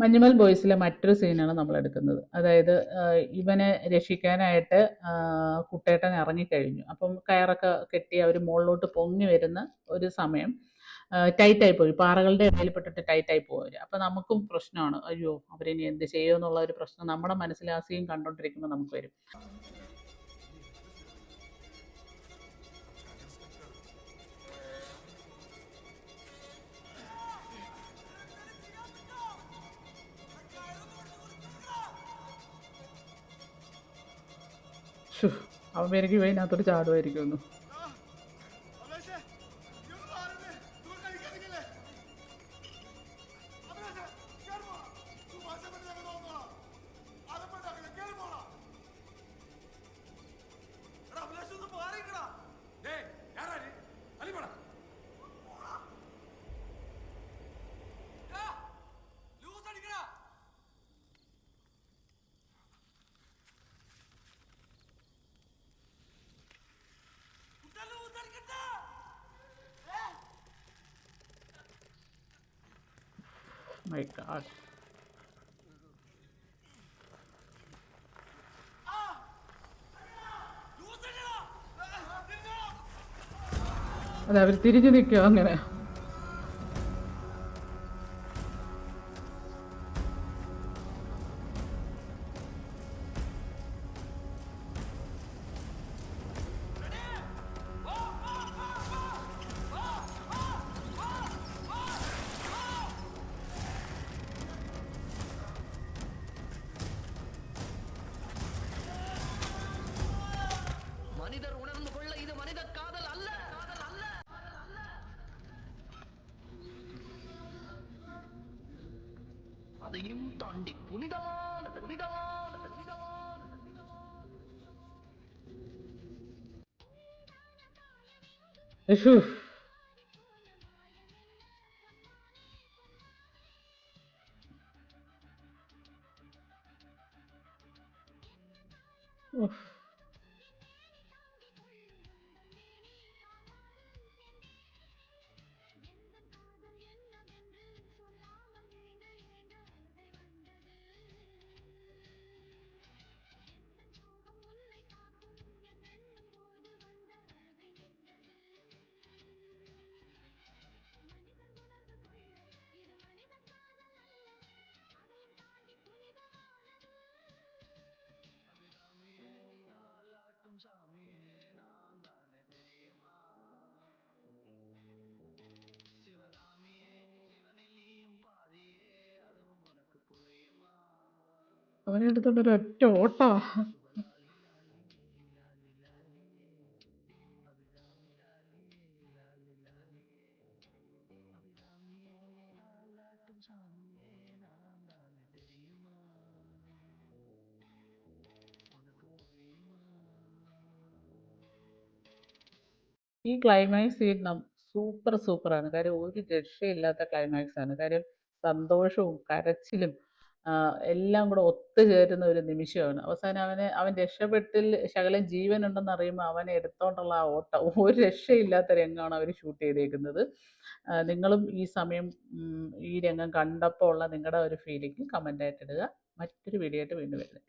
മഞ്ഞുമൽ ബോയ്സിലെ മറ്റൊരു സീനാണ് നമ്മൾ എടുക്കുന്നത്. അതായത് ഇവനെ രക്ഷിക്കാനായിട്ട് കുട്ടേട്ടൻ ഇറങ്ങിക്കഴിഞ്ഞു. അപ്പം കയറൊക്കെ കെട്ടി അവർ മുകളിലോട്ട് പൊങ്ങി വരുന്ന ഒരു സമയം ടൈറ്റായി പോയി, പാറകളുടെ ഇടയിൽപ്പെട്ടിട്ട് ടൈറ്റായി പോകും അവർ. അപ്പം നമുക്കും പ്രശ്നമാണ്, അയ്യോ അവരിനി എന്ത് ചെയ്യുമെന്നുള്ള ഒരു പ്രശ്നം നമ്മുടെ മനസ്സിൽ ആ സീൻ കണ്ടുകൊണ്ടിരിക്കുമ്പോൾ നമുക്ക് വരും. അവൻ എനിക്ക് ഇതിനകത്തോട്ട് ചാടുമായിരിക്കുമെന്നു. My God. അതെ, അവർ തിരിഞ്ഞു നിൽക്കുക അങ്ങനെ. மனிதர் உணர்ந்து கொள்ள இது மனித காதல் அல்ல. அதையும் தாண்டி புனிதமானது. അവനെ എടുത്തോണ്ടൊരു ഒറ്റ ഓട്ടാ. ഈ ക്ലൈമാക്സ് സീൻ സൂപ്പറാണ്. കാര്യം ഒരു രക്ഷയില്ലാത്ത ക്ലൈമാക്സ് ആണ്. കാര്യം സന്തോഷവും കരച്ചിലും എല്ലാം കൂടെ ഒത്തുചേരുന്ന ഒരു നിമിഷമാണ്. അവസാനം അവൻ രക്ഷപ്പെട്ടിൽ ശകലം ജീവനുണ്ടെന്ന് അറിയുമ്പോൾ അവനെ എടുത്തോണ്ടുള്ള ആ ഓട്ടം, ഒരു രക്ഷയില്ലാത്ത രംഗമാണ് അവർ ഷൂട്ട് ചെയ്തേക്കുന്നത്. നിങ്ങളും ഈ സമയം ഈ രംഗം കണ്ടപ്പോൾ ഉള്ള നിങ്ങളുടെ ഒരു ഫീലിംഗ് കമൻ്റായിട്ട് ഇടുക. മറ്റൊരു വീഡിയോ ആയിട്ട് വീണ്ടും വരുന്നത്.